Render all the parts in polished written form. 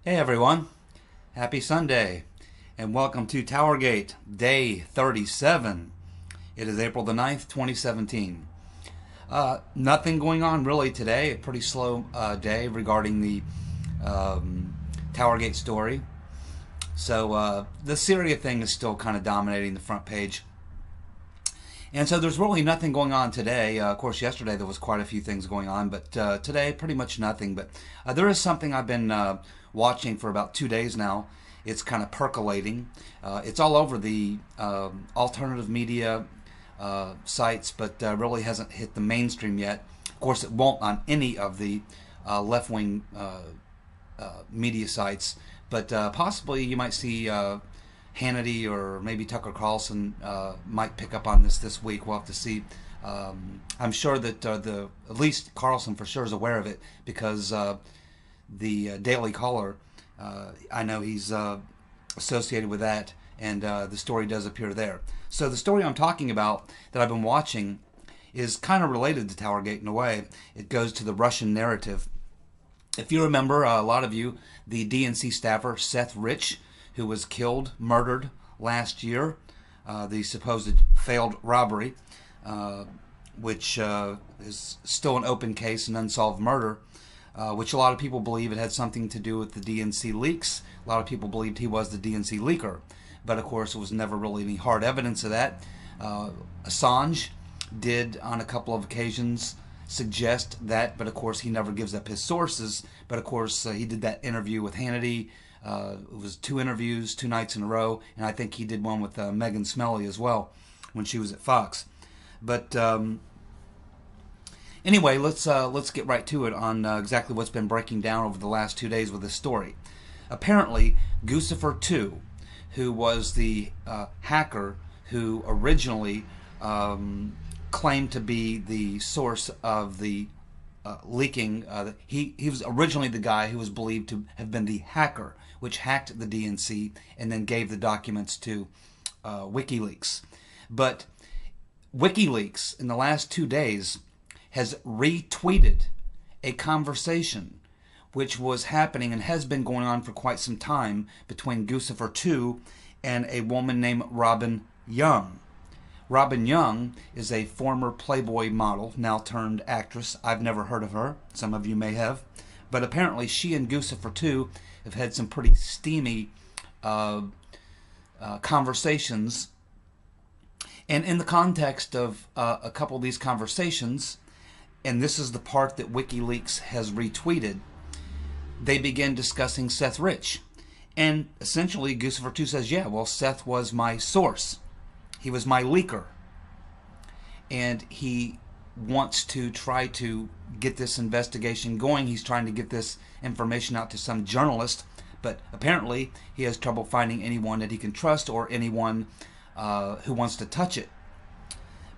Hey everyone, happy Sunday, and welcome to TowerGate, day 37. It is April the 9th, 2017. Nothing going on really today, a pretty slow day regarding the TowerGate story. So the Syria thing is still kind of dominating the front page. And so there's really nothing going on today. Of course, yesterday there was quite a few things going on, but today pretty much nothing. But there is something I've been watching for about 2 days now. It's kind of percolating. It's all over the alternative media sites, but really hasn't hit the mainstream yet. Of course, it won't on any of the left-wing media sites, but possibly you might see Hannity or maybe Tucker Carlson might pick up on this week. We'll have to see. I'm sure that at least Carlson for sure is aware of it because the Daily Caller, I know he's associated with that, and the story does appear there. So the story I'm talking about that I've been watching is kind of related to TowerGate in a way. It goes to the Russian narrative. If you remember, a lot of you, the DNC staffer Seth Rich, who was killed, murdered last year, the supposed failed robbery, which is still an open case, an unsolved murder, which a lot of people believe it had something to do with the DNC leaks. A lot of people believed he was the DNC leaker, but of course it was never really any hard evidence of that. Assange did on a couple of occasions suggest that, but of course he never gives up his sources. But of course he did that interview with Hannity. It was 2 interviews, 2 nights in a row, and I think he did one with Megan Smelly as well when she was at Fox. But anyway, let's get right to it on exactly what's been breaking down over the last 2 days with this story. Apparently, Gucifer 2, who was the hacker who originally claimed to be the source of the leaking, he was originally the guy who was believed to have been the hacker, which hacked the DNC and then gave the documents to WikiLeaks. But WikiLeaks, in the last 2 days, has retweeted a conversation which was happening and has been going on for quite some time between Gucifer 2 and a woman named Robin Young. Robin Young is a former Playboy model, now turned actress. I've never heard of her. Some of you may have. But apparently she and Gucifer 2 have had some pretty steamy conversations. And in the context of a couple of these conversations, and this is the part that WikiLeaks has retweeted, they begin discussing Seth Rich. And essentially Gucifer 2 says, yeah, well, Seth was my source. He was my leaker. And he wants to try to get this investigation going. He's trying to get this information out to some journalist, but apparently he has trouble finding anyone that he can trust or anyone who wants to touch it.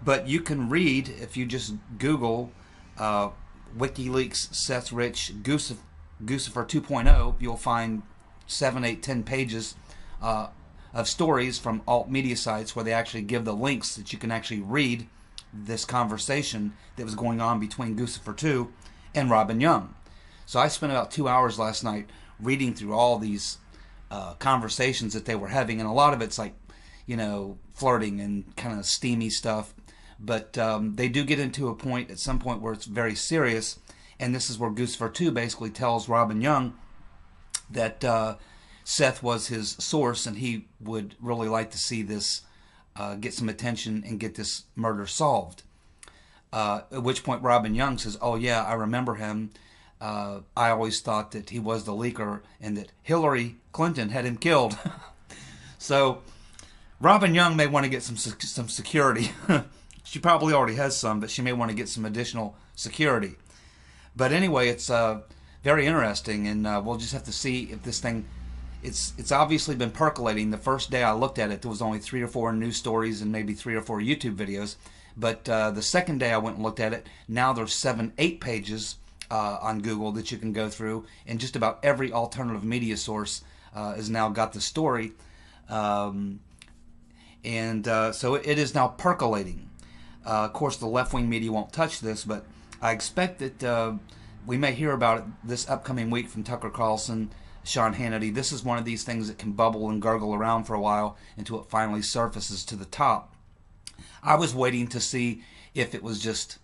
But you can read, if you just Google WikiLeaks Seth Rich Gucifer 2.0, you'll find 7, 8, 10 pages of stories from alt media sites where they actually give the links that you can actually read this conversation that was going on between Gucifer 2 and Robin Young. So I spent about 2 hours last night reading through all these conversations that they were having, and a lot of it's like, flirting and kind of steamy stuff. But they do get into a point at some point where it's very serious, and this is where Gucifer 2 basically tells Robin Young that Seth was his source, and he would really like to see this get some attention and get this murder solved. At which point Robin Young says, oh yeah, I remember him. I always thought that he was the leaker and that Hillary Clinton had him killed. So Robin Young may want to get some security. She probably already has some, but she may want to get some additional security. But anyway, it's very interesting, and we'll just have to see if this thing, it's obviously been percolating. The first day I looked at it, there was only 3 or 4 news stories and maybe 3 or 4 YouTube videos. But the second day I went and looked at it, now there's 7, 8 pages on Google that you can go through, and just about every alternative media source has now got the story. So it is now percolating. Of course, the left-wing media won't touch this, but I expect that we may hear about it this upcoming week from Tucker Carlson, Sean Hannity. This is one of these things that can bubble and gurgle around for a while until it finally surfaces to the top. I was waiting to see if it was just,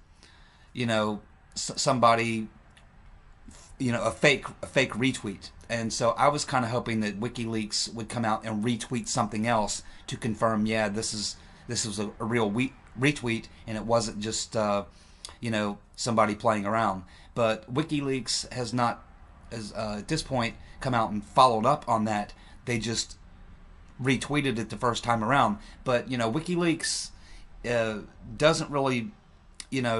somebody, a fake retweet. And so I was kind of hoping that WikiLeaks would come out and retweet something else to confirm, yeah, this was a real retweet, and it wasn't just somebody playing around. But WikiLeaks has not, at this point, come out and followed up on that. They just retweeted it the first time around. But WikiLeaks doesn't really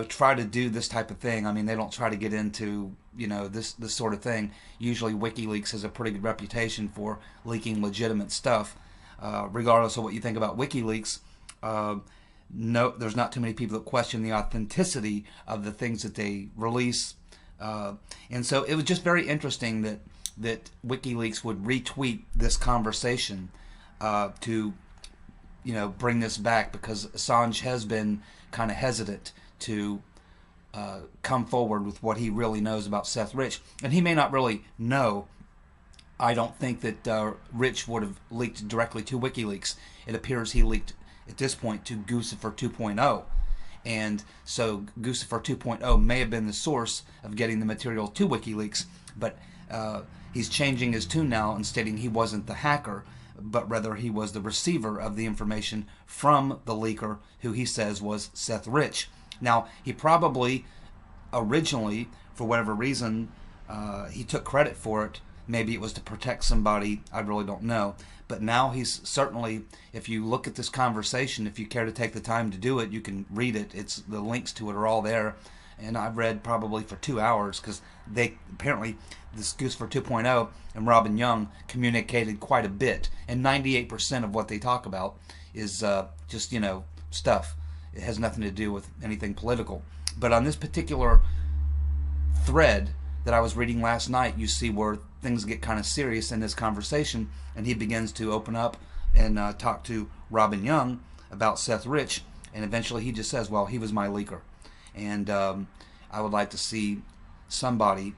try to do this type of thing. I mean, they don't try to get into this sort of thing. Usually WikiLeaks has a pretty good reputation for leaking legitimate stuff. Regardless of what you think about WikiLeaks, no, there's not too many people that question the authenticity of the things that they release. And so it was just very interesting that WikiLeaks would retweet this conversation to bring this back, because Assange has been kind of hesitant to come forward with what he really knows about Seth Rich. And he may not really know. I don't think that Rich would have leaked directly to WikiLeaks. It appears he leaked at this point to Gucifer 2.0. And so Gucifer 2.0 may have been the source of getting the material to WikiLeaks, but he's changing his tune now and stating he wasn't the hacker, but rather he was the receiver of the information from the leaker, who he says was Seth Rich. Now, he probably originally, for whatever reason, he took credit for it. Maybe it was to protect somebody. I really don't know. But now he's certainly, if you look at this conversation, if you care to take the time to do it, you can read it. The links to it are all there. And I've read probably for 2 hours, because they apparently, this Gucifer 2.0 and Robin Young communicated quite a bit. And 98% of what they talk about is just, stuff. It has nothing to do with anything political. But on this particular thread that I was reading last night, you see where things get kind of serious in this conversation, and he begins to open up and talk to Robin Young about Seth Rich, and eventually he just says, well, he was my leaker. And I would like to see somebody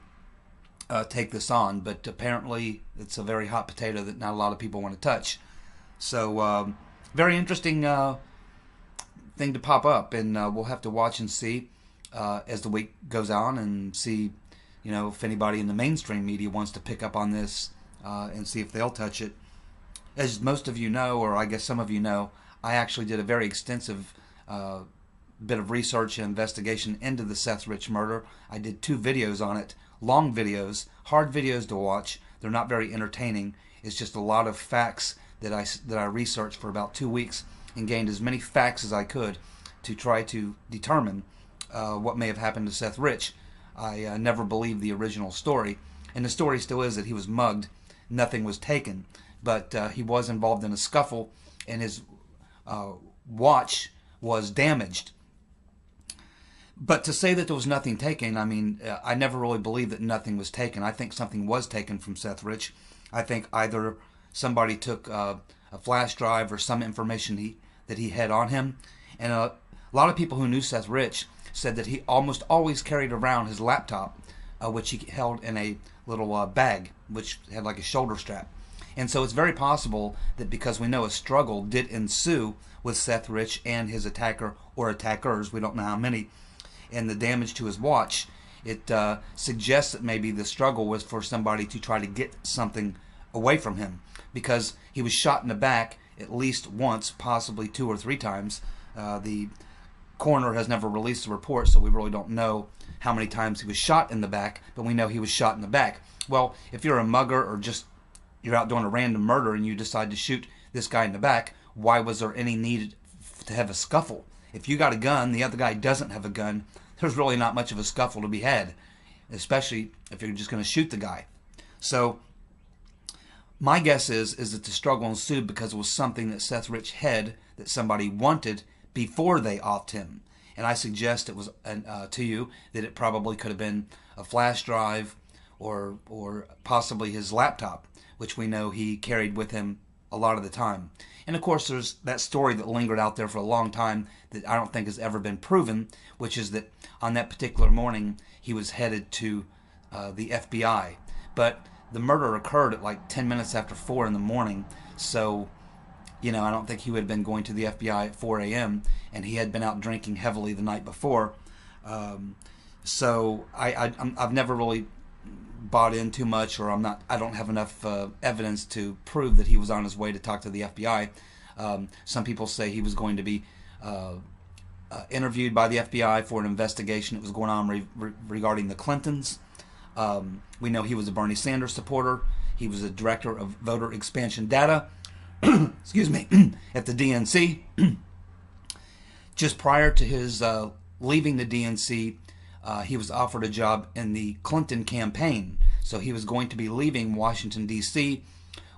take this on, but apparently it's a very hot potato that not a lot of people want to touch. So very interesting thing to pop up, and we'll have to watch and see as the week goes on, and see if anybody in the mainstream media wants to pick up on this and see if they'll touch it. As most of you know, or I guess some of you know, I actually did a very extensive bit of research and investigation into the Seth Rich murder. I did 2 videos on it, long videos, hard videos to watch. They're not very entertaining. It's just a lot of facts that I researched for about 2 weeks, and gained as many facts as I could to try to determine what may have happened to Seth Rich. I never believed the original story, and the story still is that he was mugged, nothing was taken, but he was involved in a scuffle, and his watch was damaged. But to say that there was nothing taken, I mean, I never really believed that nothing was taken. I think something was taken from Seth Rich. I think either somebody took a flash drive or some information that he had on him. And a lot of people who knew Seth Rich said that he almost always carried around his laptop, which he held in a little bag, which had like a shoulder strap. And so it's very possible that, because we know a struggle did ensue with Seth Rich and his attacker or attackers, we don't know how many, and the damage to his watch, it suggests that maybe the struggle was for somebody to try to get something away from him, because he was shot in the back at least once, possibly 2 or 3 times. The coroner has never released a report, so we really don't know how many times he was shot in the back, but we know he was shot in the back. Well, if you're a mugger, or just you're out doing a random murder and you decide to shoot this guy in the back, why was there any need to have a scuffle? If you got a gun, the other guy doesn't have a gun, there's really not much of a scuffle to be had, especially if you're just going to shoot the guy. So my guess is that the struggle ensued because it was something that Seth Rich had that somebody wanted before they offed him. And I suggest it was to you that it probably could have been a flash drive, or possibly his laptop, which we know he carried with him a lot of the time. And of course there's that story that lingered out there for a long time that I don't think has ever been proven, which is that on that particular morning he was headed to the FBI. But the murder occurred at like 10 minutes after 4 in the morning. So, you know, I don't think he would have been going to the FBI at 4 a.m. and he had been out drinking heavily the night before. So I've never really bought in too much, or I don't have enough evidence to prove that he was on his way to talk to the FBI. Some people say he was going to be interviewed by the FBI for an investigation that was going on regarding the Clintons. We know he was a Bernie Sanders supporter. He was a director of voter expansion data, excuse me, at the DNC. Just prior to his leaving the DNC, he was offered a job in the Clinton campaign. So he was going to be leaving Washington, D.C.,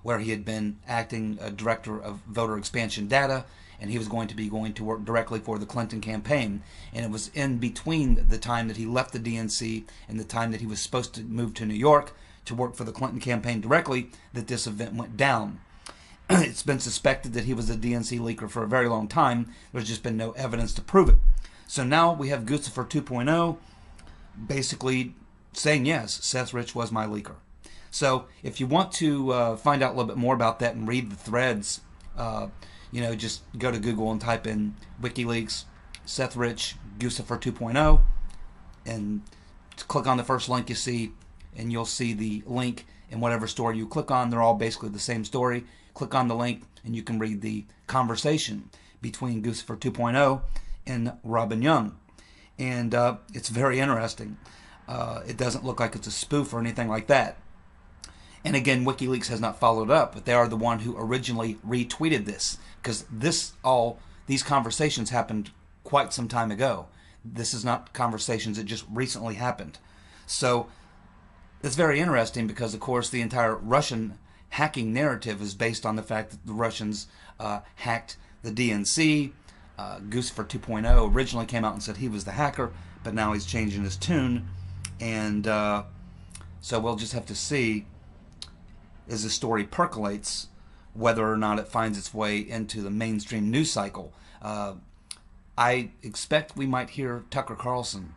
where he had been acting director of voter expansion data, and he was going to work directly for the Clinton campaign. And it was in between the time that he left the DNC and the time that he was supposed to move to New York to work for the Clinton campaign directly that this event went down. It's been suspected that he was a DNC leaker for a very long time. There's just been no evidence to prove it. So now we have Gucifer 2.0 basically saying, yes, Seth Rich was my leaker. So if you want to find out a little bit more about that and read the threads, you know, just go to Google and type in WikiLeaks, Seth Rich, Gucifer 2.0, and click on the first link you see, and you'll see the link in whatever story you click on. They're all basically the same story. Click on the link, and you can read the conversation between Gucifer 2.0 and Robin Young. And it's very interesting. It doesn't look like it's a spoof or anything like that. And again, WikiLeaks has not followed up, but they are the one who originally retweeted this, because these conversations happened quite some time ago. This is not conversations that just recently happened. So it's very interesting because, of course, the entire Russian hacking narrative is based on the fact that the Russians hacked the DNC. Gucifer 2.0 originally came out and said he was the hacker, but now he's changing his tune. And so we'll just have to see, as the story percolates, whether or not it finds its way into the mainstream news cycle. I expect we might hear Tucker Carlson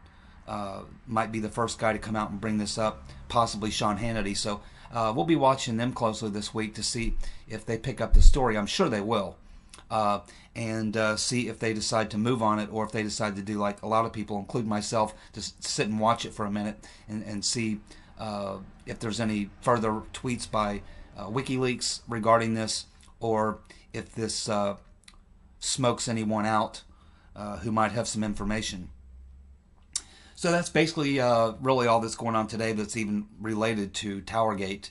might be the first guy to come out and bring this up, possibly Sean Hannity. So we'll be watching them closely this week to see if they pick up the story. I'm sure they will. And see if they decide to move on it, or if they decide to do like a lot of people, including myself, just sit and watch it for a minute and see if there's any further tweets by WikiLeaks regarding this, or if this smokes anyone out who might have some information. So that's basically really all that's going on today that's even related to TowerGate.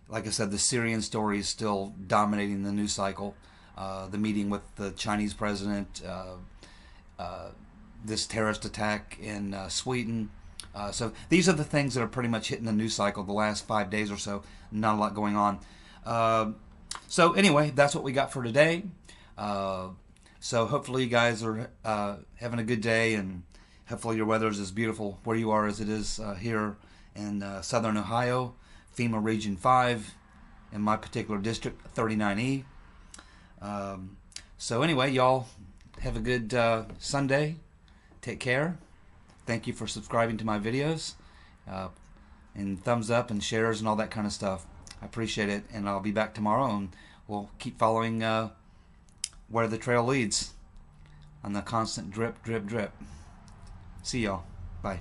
Like I said, the Syrian story is still dominating the news cycle. The meeting with the Chinese president, this terrorist attack in Sweden. So these are the things that are pretty much hitting the news cycle the last 5 days or so. Not a lot going on. So anyway, that's what we got for today. So hopefully you guys are having a good day, and hopefully your weather is as beautiful where you are as it is here in southern Ohio, FEMA Region 5, in my particular district, 39E. So anyway, y'all have a good Sunday. Take care. Thank you for subscribing to my videos, and thumbs up and shares and all that kind of stuff. I appreciate it, and I'll be back tomorrow, and we'll keep following where the trail leads on the constant drip, drip, drip. See y'all. Bye.